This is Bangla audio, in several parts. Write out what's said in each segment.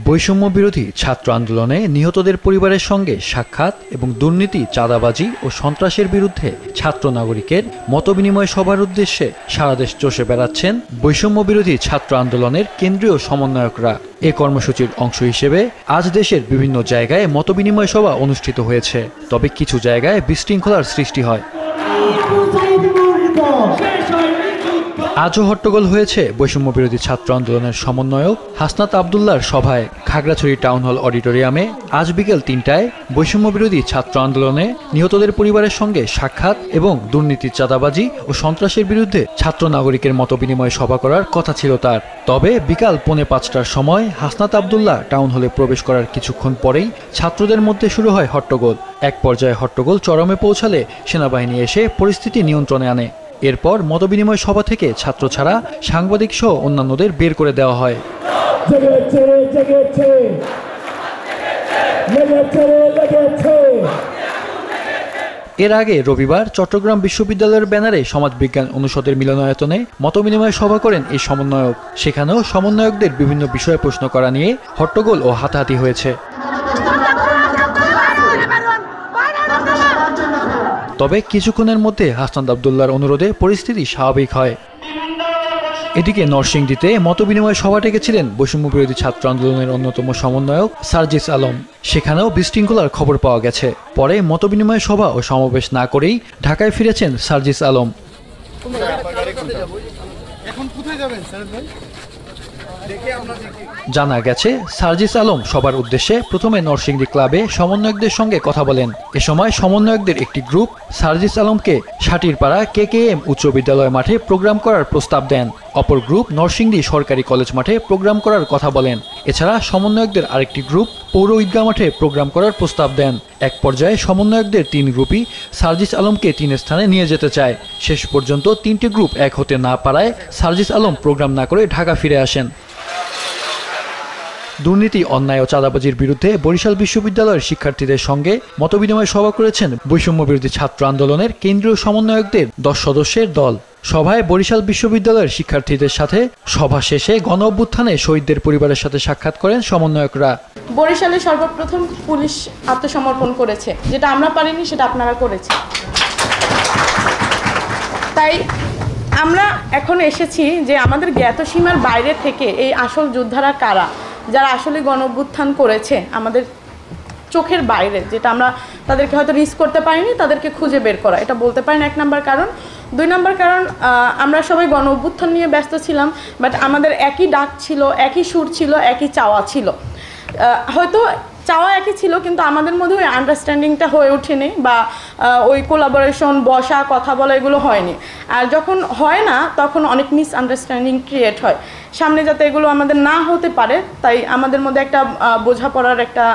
বৈষম্য বিরোধী ছাত্র আন্দোলনে নিহতদের পরিবারের সঙ্গে সাক্ষাৎ এবং দুর্নীতি, চাঁদাবাজি ও সন্ত্রাসের বিরুদ্ধে ছাত্র নাগরিকের মতবিনিময় সভার উদ্দেশ্যে সারা দেশ চষে বেড়াচ্ছেন বৈষম্য বিরোধী ছাত্র আন্দোলনের কেন্দ্রীয় সমন্বয়করা। এ কর্মসূচির অংশ হিসেবে আজ দেশের বিভিন্ন জায়গায় মতবিনিময় সভা অনুষ্ঠিত হয়েছে, তবে কিছু জায়গায় বিশৃঙ্খলার সৃষ্টি হয়। আজও হট্টগোল হয়েছে বৈষম্য বিরোধী ছাত্র আন্দোলনের সমন্বয়ক হাসনাত আবদুল্লাহর সভায়। খাগড়াছড়ি টাউন হল অডিটোরিয়ামে আজ বিকেল ৩টায় বৈষম্য বিরোধী ছাত্র আন্দোলনে নিহতদের পরিবারের সঙ্গে সাক্ষাৎ এবং দুর্নীতি, চাঁদাবাজি ও সন্ত্রাসের বিরুদ্ধে ছাত্র নাগরিকের মতবিনিময় সভা করার কথা ছিল তার। তবে বিকাল 4:45টার সময় হাসনাত আবদুল্লাহ টাউন হলে প্রবেশ করার কিছুক্ষণ পরেই ছাত্রদের মধ্যে শুরু হয় হট্টগোল। এক পর্যায়ে হট্টগোল চরমে পৌঁছালে সেনাবাহিনী এসে পরিস্থিতি নিয়ন্ত্রণে আনে। এরপর মতবিনিময় সভা থেকে ছাত্র ছাড়া সাংবাদিক সহ অন্যান্যদের বের করে দেওয়া হয়। এর আগে রবিবার চট্টগ্রাম বিশ্ববিদ্যালয়ের ব্যানারে সমাজবিজ্ঞান অনুষদের মিলনায়তনে মতবিনিময় সভা করেন এই সমন্বয়ক। সেখানেও সমন্বয়কদের বিভিন্ন বিষয়ে প্রশ্ন করা নিয়ে হট্টগোল ও হাতাহাতি হয়েছে। তবে কিছুক্ষণের মধ্যে হাসনাত আবদুল্লাহর অনুরোধে পরিস্থিতি স্বাভাবিক হয়। এদিকে নরসিংদীতে মতবিনিময় সভা ডেকেছিলেন বৈষম্য বিরোধী ছাত্র আন্দোলনের অন্যতম সমন্বয়ক সার্জিস আলম। সেখানেও বিশৃঙ্খলার খবর পাওয়া গেছে। পরে মতবিনিময় সভা ও সমাবেশ না করেই ঢাকায় ফিরেছেন সার্জিস আলম। জানা গেছে সার্জিস আলম সবার উদ্দেশ্যে প্রথমে নরসিংদী ক্লাবে সমন্বয়কদের সঙ্গে কথা বলেন। এ সময় সমন্বয়কদের একটি গ্রুপ সার্জিস আলমকে সাটিরপাড়া KKM উচ্চ বিদ্যালয় মাঠে প্রোগ্রাম করার প্রস্তাব দেন। অপর গ্রুপ নরসিংদী সরকারি কলেজ মাঠে প্রোগ্রাম করার কথা বলেন। এছাড়া সমন্বয়কদের আরেকটি গ্রুপ পৌর ঈদগাহ মাঠে প্রোগ্রাম করার প্রস্তাব দেন। এক পর্যায়ে সমন্বয়কদের 3 গ্রুপই সার্জিস আলমকে 3 স্থানে নিয়ে যেতে চায়। শেষ পর্যন্ত 3টি গ্রুপ এক হতে না পারায় সার্জিস আলম প্রোগ্রাম না করে ঢাকা ফিরে আসেন। দুর্নীতি, অন্যায় ও চাঁদাবাজির বিরুদ্ধে বরিশাল বিশ্ববিদ্যালয়ের শিক্ষার্থীদের সঙ্গে মতবিনিময় সভা করেছেন বৈষম্য বিরোধী ছাত্র আন্দোলনের কেন্দ্রীয় সমন্বয়কদের 10 সদস্যের দল। সভায় বরিশাল বিশ্ববিদ্যালয়ের শিক্ষার্থীদের সাথে সভা শেষে গণ অভ্যুত্থানে শহীদদের পরিবারের সাথে সাক্ষাৎ করেন সমন্বয়করা। বরিশালে সর্বপ্রথম পুলিশ আত্মসমর্পণ করেছে, যেটা আমরা পারিনি সেটা আপনারা করেছেন। তাই আমরা এখন এসেছি যে আমাদের জ্ঞাত সীমার বাইরে থেকে এই আসল যোদ্ধারা কারা, যারা আসলে গণ অভ্যুত্থান করেছে আমাদের চোখের বাইরে, যেটা আমরা তাদেরকে হয়তো রিস্ক করতে পারিনি, তাদেরকে খুঁজে বের করা, এটা বলতে পারেন 1 নম্বর কারণ। 2 নম্বর কারণ, আমরা সবাই গণ অভ্যুত্থান নিয়ে ব্যস্ত ছিলাম, বাট আমাদের একই ডাক ছিল, একই সুর ছিল, একই চাওয়া ছিল। হয়তো চাওয়া একই ছিল, কিন্তু আমাদের মধ্যে ওই আন্ডারস্ট্যান্ডিংটা হয়ে ওঠেনি, বা ওই কোলাবোরেশন, বসা, কথা বলা, এগুলো হয়নি। আর যখন হয় না তখন অনেক মিসআন্ডারস্ট্যান্ডিং ক্রিয়েট হয়। সামনে যাতে এগুলো আমাদের না হতে পারে, তাই আমাদের মধ্যে একটা বোঝাপড়ার একটা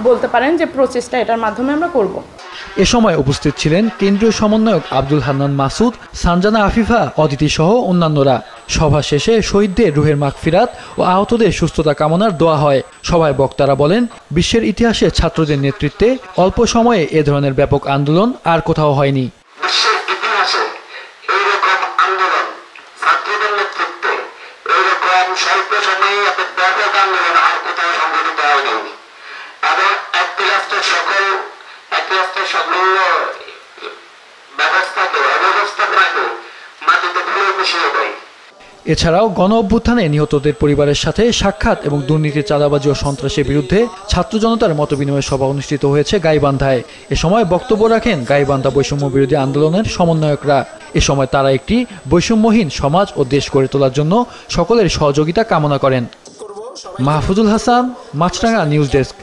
বলতে পারেন যে প্রচেষ্টা, এটার মাধ্যমে আমরা করব। এ সময় উপস্থিত ছিলেন কেন্দ্রীয় সমন্বয়ক আব্দুল হান্নান মাসুদ, সানজানা আফিফা, অদিতি সহ অন্যান্যরা। সভা শেষে শহীদদের রুহের মাগফিরাত ও আহতদের সুস্থতা কামনার দোয়া হয়। সভায় বক্তারা বলেন, বিশ্বের ইতিহাসে ছাত্রদের নেতৃত্বে অল্প সময়ে এ ধরনের ব্যাপক আন্দোলন আর কোথাও হয়নি। এছাড়াও গণ অভ্যুত্থানে নিহতদের পরিবারের সাথে সাক্ষাৎ এবং দুর্নীতি, চাঁদাবাজি ও সন্ত্রাসের বিরুদ্ধে ছাত্র জনতার মতবিনিময় সভা অনুষ্ঠিত হয়েছে গাইবান্ধায়। এ সময় বক্তব্য রাখেন গাইবান্ধা বৈষম্য বিরোধী আন্দোলনের সমন্বয়করা। এ সময় তারা একটি বৈষম্যহীন সমাজ ও দেশ গড়ে তোলার জন্য সকলের সহযোগিতা কামনা করেন। মাহফুজুল হাসান, মাছরাঙা নিউজ ডেস্ক।